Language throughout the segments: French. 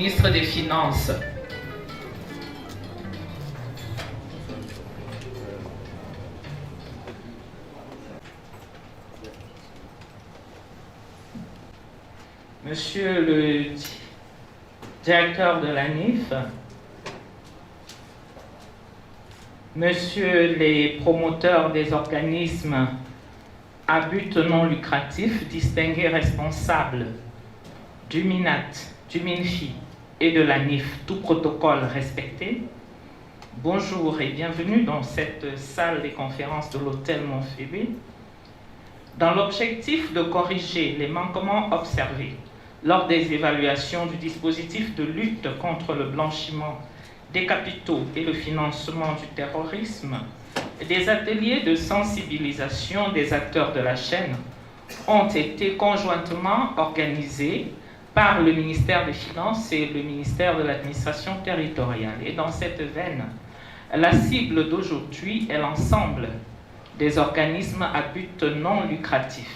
ministre des Finances. Monsieur le directeur de l'ANIF, Monsieur les promoteurs des organismes à but non lucratif, distingués responsables du MINAT, du MINFI et de l'ANIF, tout protocole respecté, bonjour et bienvenue dans cette salle des conférences de l'hôtel Montphévé. Dans l'objectif de corriger les manquements observés lors des évaluations du dispositif de lutte contre le blanchiment des capitaux et le financement du terrorisme, des ateliers de sensibilisation des acteurs de la chaîne ont été conjointement organisés par le ministère des Finances et le ministère de l'Administration territoriale. Et dans cette veine, la cible d'aujourd'hui est l'ensemble des organismes à but non lucratif.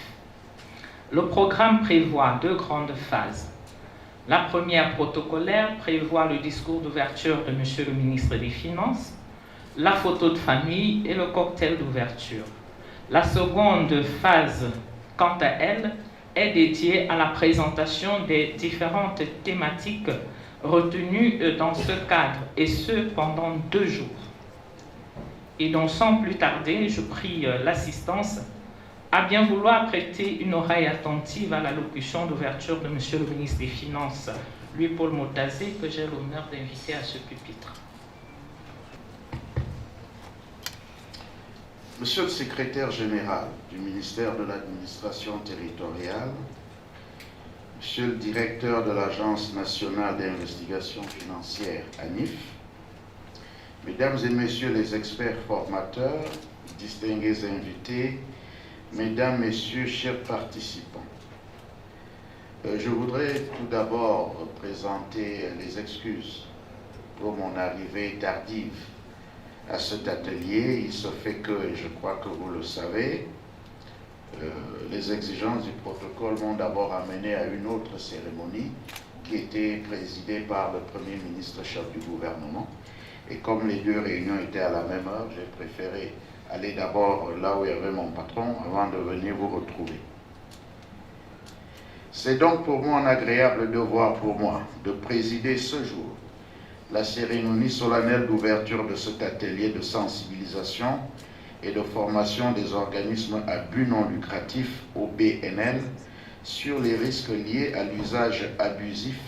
Le programme prévoit 2 grandes phases. La première protocolaire prévoit le discours d'ouverture de Monsieur le ministre des Finances, la photo de famille et le cocktail d'ouverture. La seconde phase, quant à elle, est dédiée à la présentation des différentes thématiques retenues dans ce cadre, et ce pendant 2 jours. Et donc, sans plus tarder, je prie l'assistance à bien vouloir prêter une oreille attentive à l'allocution d'ouverture de Monsieur le ministre des Finances, Louis-Paul Motazé, que j'ai l'honneur d'inviter à ce pupitre. Monsieur le secrétaire général du ministère de l'Administration territoriale, Monsieur le directeur de l'Agence nationale d'investigation financière, ANIF, Mesdames et Messieurs les experts formateurs, distingués invités, Mesdames, Messieurs, chers participants, je voudrais tout d'abord présenter les excuses pour mon arrivée tardive à cet atelier. Il se fait que, et je crois que vous le savez, les exigences du protocole m'ont d'abord amené à une autre cérémonie qui était présidée par le Premier ministre chef du gouvernement. Et comme les 2 réunions étaient à la même heure, j'ai préféré aller d'abord là où il y avait mon patron avant de venir vous retrouver. C'est donc pour moi un agréable devoir pour moi de présider ce jour la cérémonie solennelle d'ouverture de cet atelier de sensibilisation et de formation des organismes à but non lucratif, OBNL, sur les risques liés à l'usage abusif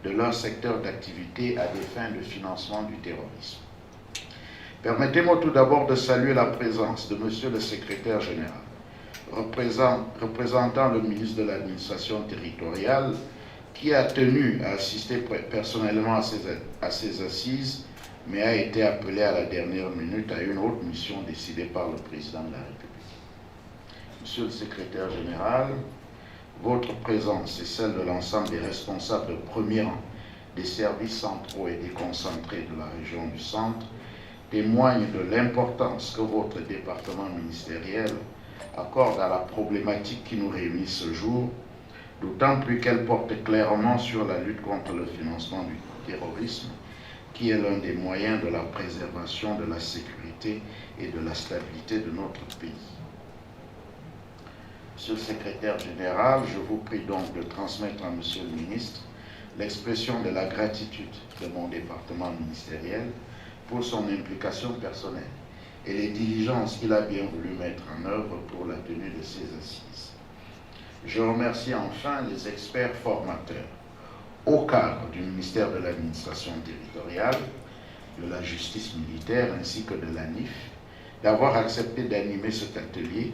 de leur secteur d'activité à des fins de financement du terrorisme. Permettez-moi tout d'abord de saluer la présence de Monsieur le secrétaire général, représentant le ministre de l'Administration territoriale, qui a tenu à assister personnellement à ces assises, mais a été appelé à la dernière minute à une autre mission décidée par le président de la République. Monsieur le secrétaire général, votre présence et celle de l'ensemble des responsables de premier rang des services centraux et déconcentrés de la région du Centre témoigne de l'importance que votre département ministériel accorde à la problématique qui nous réunit ce jour, d'autant plus qu'elle porte clairement sur la lutte contre le financement du terrorisme, qui est l'un des moyens de la préservation de la sécurité et de la stabilité de notre pays. Monsieur le secrétaire général, je vous prie donc de transmettre à Monsieur le ministre l'expression de la gratitude de mon département ministériel pour son implication personnelle et les diligences qu'il a bien voulu mettre en œuvre pour la tenue de ces assises. Je remercie enfin les experts formateurs au cadre du ministère de l'Administration territoriale, de la justice militaire ainsi que de l'ANIF d'avoir accepté d'animer cet atelier,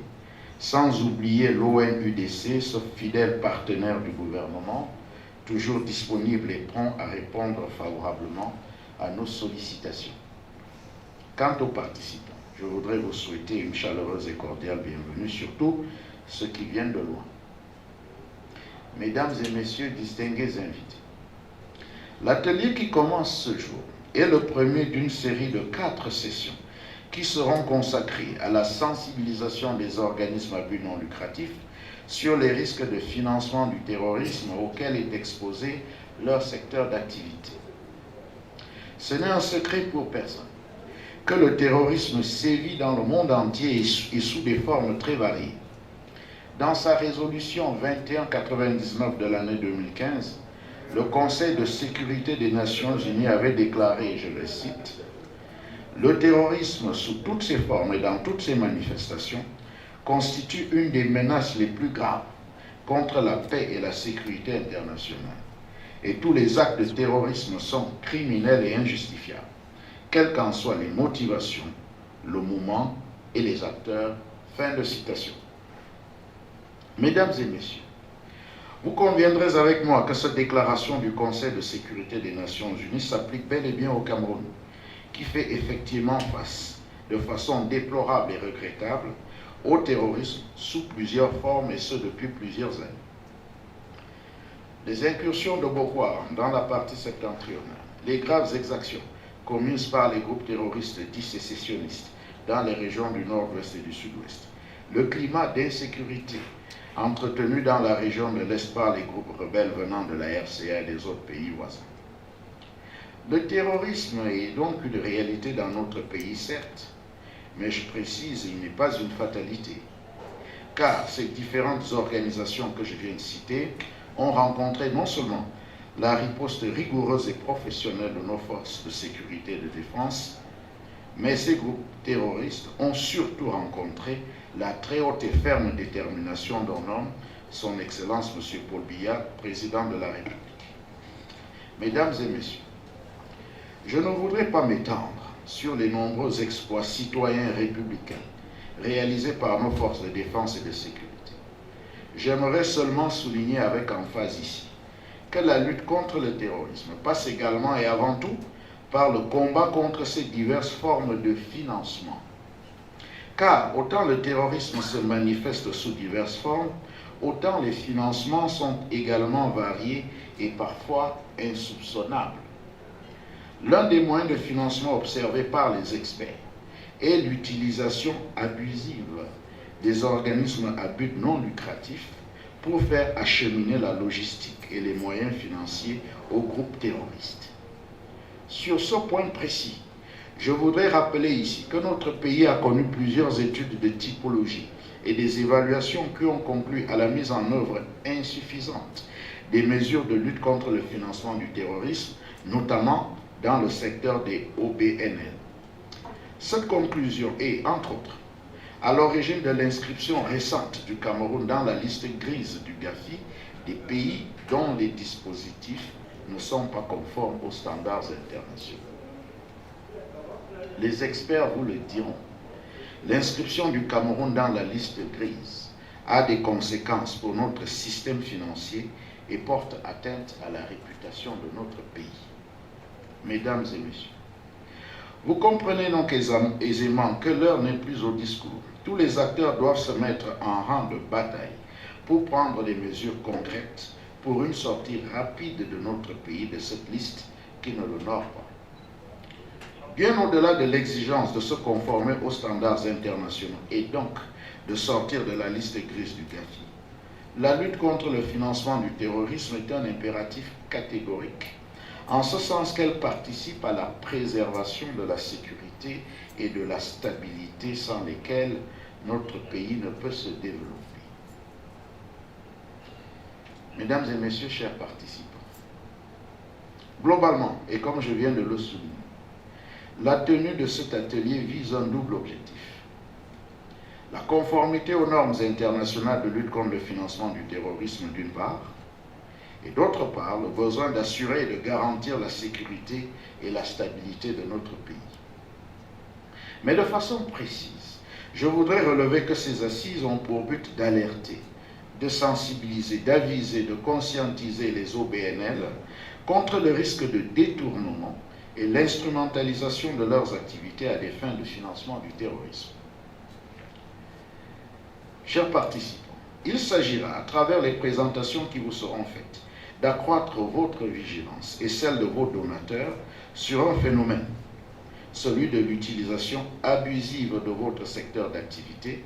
sans oublier l'ONUDC, ce fidèle partenaire du gouvernement, toujours disponible et prompt à répondre favorablement à nos sollicitations. Quant aux participants, je voudrais vous souhaiter une chaleureuse et cordiale bienvenue, surtout ceux qui viennent de loin. Mesdames et Messieurs, distingués invités, l'atelier qui commence ce jour est le premier d'une série de 4 sessions qui seront consacrées à la sensibilisation des organismes à but non lucratif sur les risques de financement du terrorisme auxquels est exposée leur secteur d'activité. Ce n'est un secret pour personne que le terrorisme sévit dans le monde entier et sous des formes très variées. Dans sa résolution 2199 de l'année 2015, le Conseil de sécurité des Nations Unies avait déclaré, je le cite, « Le terrorisme sous toutes ses formes et dans toutes ses manifestations constitue une des menaces les plus graves contre la paix et la sécurité internationale. Et tous les actes de terrorisme sont criminels et injustifiables, quelles qu'en soient les motivations, le moment et les acteurs. » Fin de citation. Mesdames et messieurs, vous conviendrez avec moi que cette déclaration du Conseil de sécurité des Nations Unies s'applique bel et bien au Cameroun, qui fait effectivement face, de façon déplorable et regrettable, au terrorisme sous plusieurs formes, et ce depuis plusieurs années. Les incursions de Boko Haram dans la partie septentrionale, les graves exactions commises par les groupes terroristes dits sécessionnistes dans les régions du nord-ouest et du sud-ouest, le climat d'insécurité entretenu dans la région de l'Est par les groupes rebelles venant de la RCA et des autres pays voisins. Le terrorisme est donc une réalité dans notre pays, certes, mais je précise, il n'est pas une fatalité, car ces différentes organisations que je viens de citer ont rencontré non seulement la riposte rigoureuse et professionnelle de nos forces de sécurité et de défense, mais ces groupes terroristes ont surtout rencontré la très haute et ferme détermination d'un homme, son Excellence M. Paul Biya, président de la République. Mesdames et messieurs, je ne voudrais pas m'étendre sur les nombreux exploits citoyens républicains réalisés par nos forces de défense et de sécurité. J'aimerais seulement souligner avec emphase ici que la lutte contre le terrorisme passe également et avant tout par le combat contre ces diverses formes de financement. Car autant le terrorisme se manifeste sous diverses formes, autant les financements sont également variés et parfois insoupçonnables. L'un des moyens de financement observés par les experts est l'utilisation abusive des organismes à but non lucratif pour faire acheminer la logistique et les moyens financiers aux groupes terroristes. Sur ce point précis, je voudrais rappeler ici que notre pays a connu plusieurs études de typologie et des évaluations qui ont conclu à la mise en œuvre insuffisante des mesures de lutte contre le financement du terrorisme, notamment dans le secteur des OBNL. Cette conclusion est, entre autres, à l'origine de l'inscription récente du Cameroun dans la liste grise du GAFI des pays dont les dispositifs ne sont pas conformes aux standards internationaux. Les experts vous le diront, l'inscription du Cameroun dans la liste grise a des conséquences pour notre système financier et porte atteinte à la réputation de notre pays. Mesdames et messieurs, vous comprenez donc aisément que l'heure n'est plus au discours. Tous les acteurs doivent se mettre en rang de bataille pour prendre des mesures concrètes pour une sortie rapide de notre pays de cette liste qui ne l'honore pas. Bien au-delà de l'exigence de se conformer aux standards internationaux et donc de sortir de la liste grise du GAFI, la lutte contre le financement du terrorisme est un impératif catégorique, en ce sens qu'elle participe à la préservation de la sécurité et de la stabilité sans lesquelles notre pays ne peut se développer. Mesdames et messieurs, chers participants, globalement, et comme je viens de le souligner, la tenue de cet atelier vise un double objectif. La conformité aux normes internationales de lutte contre le financement du terrorisme d'une part, et d'autre part, le besoin d'assurer et de garantir la sécurité et la stabilité de notre pays. Mais de façon précise, je voudrais relever que ces assises ont pour but d'alerter, de sensibiliser, d'aviser, de conscientiser les OBNL contre le risque de détournement et l'instrumentalisation de leurs activités à des fins de financement du terrorisme. Chers participants, il s'agira, à travers les présentations qui vous seront faites, d'accroître votre vigilance et celle de vos donateurs sur un phénomène, celui de l'utilisation abusive de votre secteur d'activité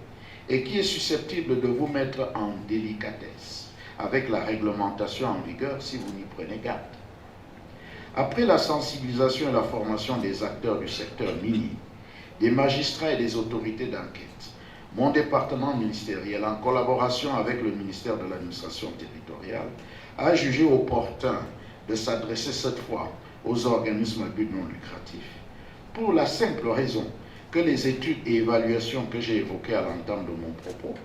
et qui est susceptible de vous mettre en délicatesse avec la réglementation en vigueur si vous n'y prenez garde. Après la sensibilisation et la formation des acteurs du secteur minier, des magistrats et des autorités d'enquête, mon département ministériel, en collaboration avec le ministère de l'administration territoriale, a jugé opportun de s'adresser cette fois aux organismes à but non lucratif, pour la simple raison que les études et évaluations que j'ai évoquées à l'entame de mon propos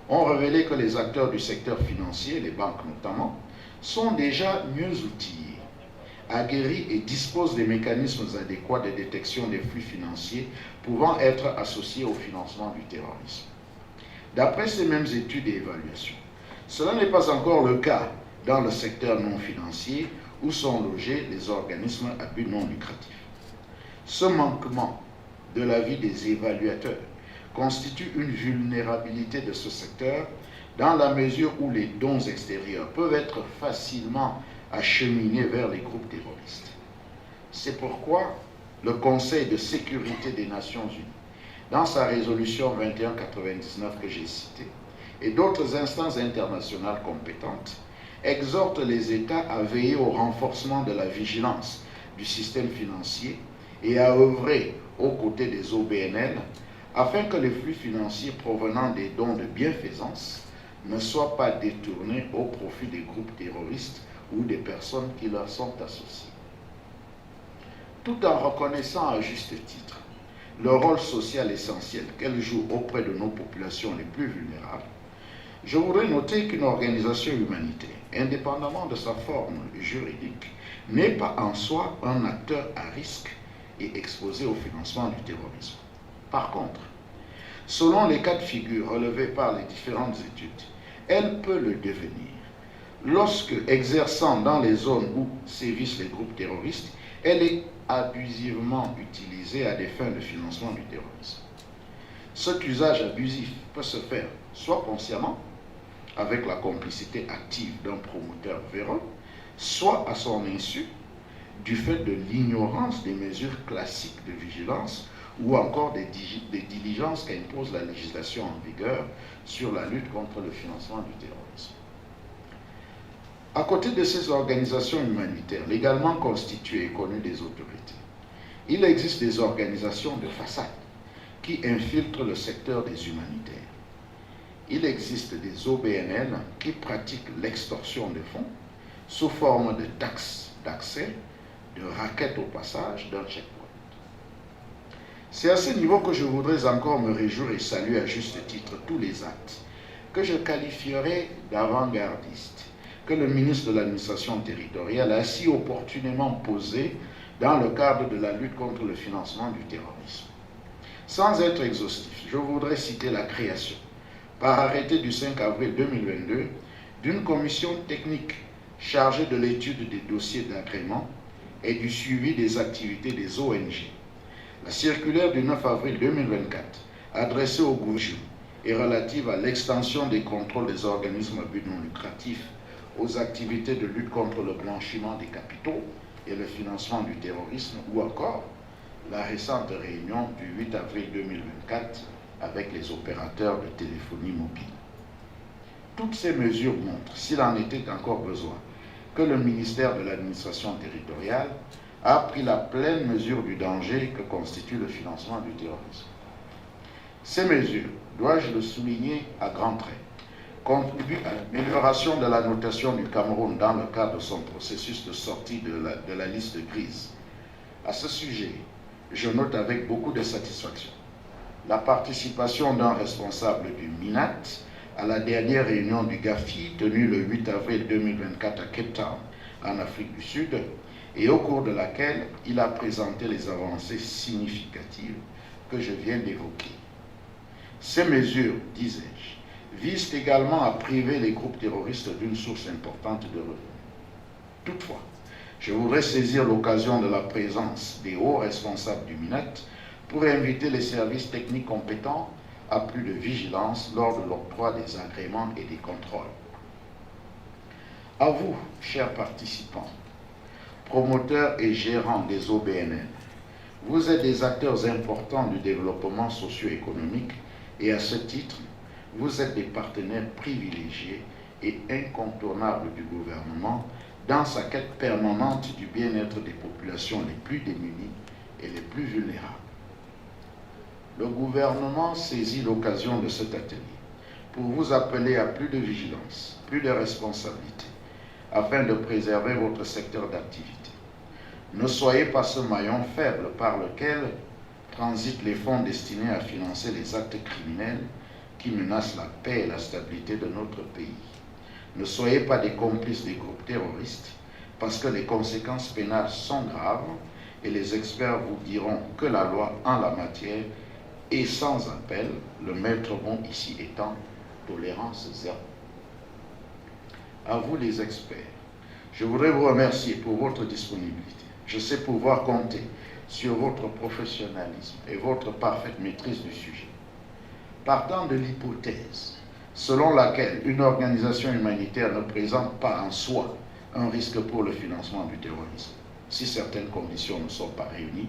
ont révélé que les acteurs du secteur financier, les banques notamment, sont déjà mieux outillés, aguerris et disposent des mécanismes adéquats de détection des flux financiers pouvant être associés au financement du terrorisme. D'après ces mêmes études et évaluations, cela n'est pas encore le cas dans le secteur non financier où sont logés les organismes à but non lucratif. Ce manquement de l'avis des évaluateurs constitue une vulnérabilité de ce secteur dans la mesure où les dons extérieurs peuvent être facilement acheminés vers les groupes terroristes. C'est pourquoi le Conseil de sécurité des Nations Unies, dans sa résolution 2199 que j'ai citée, et d'autres instances internationales compétentes, exhortent les États à veiller au renforcement de la vigilance du système financier et à œuvrer aux côtés des OBNL afin que les flux financiers provenant des dons de bienfaisance ne soient pas détournés au profit des groupes terroristes ou des personnes qui leur sont associées. Tout en reconnaissant à juste titre le rôle social essentiel qu'elles jouent auprès de nos populations les plus vulnérables, je voudrais noter qu'une organisation humanitaire, indépendamment de sa forme juridique, n'est pas en soi un acteur à risque et exposé au financement du terrorisme. Par contre, selon les cas de figure relevés par les différentes études, elle peut le devenir lorsque, exerçant dans les zones où sévissent les groupes terroristes, elle est abusivement utilisée à des fins de financement du terrorisme. Cet usage abusif peut se faire soit consciemment, avec la complicité active d'un promoteur véreux, soit à son insu, du fait de l'ignorance des mesures classiques de vigilance ou encore des diligences qu'impose la législation en vigueur sur la lutte contre le financement du terrorisme. À côté de ces organisations humanitaires légalement constituées et connues des autorités, il existe des organisations de façade qui infiltrent le secteur des humanitaires. Il existe des OBNL qui pratiquent l'extorsion de fonds sous forme de taxes d'accès, de raquettes au passage, d'un checkpoint. C'est à ce niveau que je voudrais encore me réjouir et saluer à juste titre tous les actes que je qualifierais d'avant-gardistes, que le ministre de l'administration territoriale a si opportunément posé dans le cadre de la lutte contre le financement du terrorisme. Sans être exhaustif, je voudrais citer la création, par arrêté du 5 avril 2022, d'une commission technique chargée de l'étude des dossiers d'agrément et du suivi des activités des ONG. La circulaire du 9 avril 2024, adressée au gouvernement et relative à l'extension des contrôles des organismes à but non lucratif aux activités de lutte contre le blanchiment des capitaux et le financement du terrorisme, ou encore la récente réunion du 8 avril 2024 avec les opérateurs de téléphonie mobile. Toutes ces mesures montrent, s'il en était encore besoin, que le ministère de l'administration territoriale a pris la pleine mesure du danger que constitue le financement du terrorisme. Ces mesures, dois-je le souligner à grands traits, contribuent à l'amélioration de la notation du Cameroun dans le cadre de son processus de sortie de la liste grise. À ce sujet, je note avec beaucoup de satisfaction la participation d'un responsable du MINAT à la dernière réunion du GAFI tenue le 8 avril 2024 à Cape Town, en Afrique du Sud, et au cours de laquelle il a présenté les avancées significatives que je viens d'évoquer. Ces mesures, disais-je, visent également à priver les groupes terroristes d'une source importante de revenus. Toutefois, je voudrais saisir l'occasion de la présence des hauts responsables du MINAT pour inviter les services techniques compétents à plus de vigilance lors de l'octroi des agréments et des contrôles. À vous, chers participants, promoteurs et gérants des OBNL, vous êtes des acteurs importants du développement socio-économique et à ce titre, vous êtes des partenaires privilégiés et incontournables du gouvernement dans sa quête permanente du bien-être des populations les plus démunies et les plus vulnérables. Le gouvernement saisit l'occasion de cet atelier pour vous appeler à plus de vigilance, plus de responsabilité, afin de préserver votre secteur d'activité. Ne soyez pas ce maillon faible par lequel transitent les fonds destinés à financer les actes criminels qui menacent la paix et la stabilité de notre pays. Ne soyez pas des complices des groupes terroristes, parce que les conséquences pénales sont graves et les experts vous diront que la loi en la matière est sans appel, le maître mot ici étant tolérance zéro. À vous les experts, je voudrais vous remercier pour votre disponibilité. Je sais pouvoir compter sur votre professionnalisme et votre parfaite maîtrise du sujet. Partant de l'hypothèse selon laquelle une organisation humanitaire ne présente pas en soi un risque pour le financement du terrorisme, si certaines conditions ne sont pas réunies,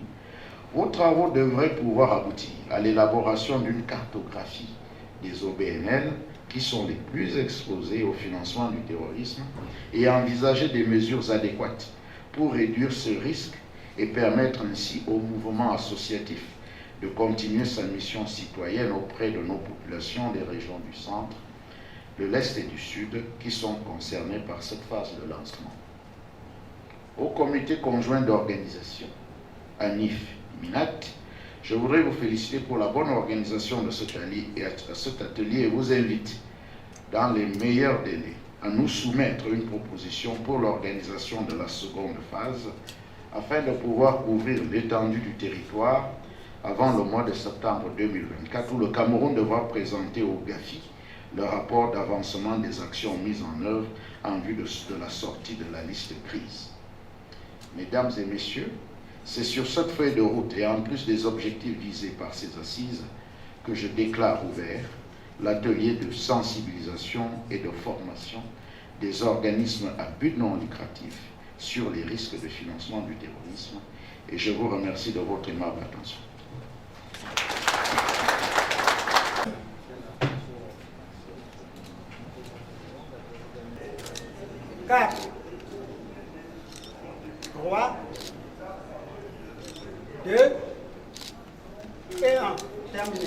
vos travaux devraient pouvoir aboutir à l'élaboration d'une cartographie des OBNL qui sont les plus exposés au financement du terrorisme et envisager des mesures adéquates pour réduire ce risque et permettre ainsi au mouvement associatif de continuer sa mission citoyenne auprès de nos populations des régions du centre, de l'Est et du Sud qui sont concernées par cette phase de lancement. Au comité conjoint d'organisation, ANIF-MINAT, je voudrais vous féliciter pour la bonne organisation de cet atelier et vous invite, dans les meilleurs délais, à nous soumettre une proposition pour l'organisation de la seconde phase afin de pouvoir couvrir l'étendue du territoire avant le mois de septembre 2024 où le Cameroun devra présenter au GAFI le rapport d'avancement des actions mises en œuvre en vue de la sortie de la liste grise. Mesdames et messieurs, c'est sur cette feuille de route et en plus des objectifs visés par ces assises que je déclare ouvert l'atelier de sensibilisation et de formation des organismes à but non lucratif sur les risques de financement du terrorisme et je vous remercie de votre aimable attention. Quatre, 3, 2 et 1. Terminé.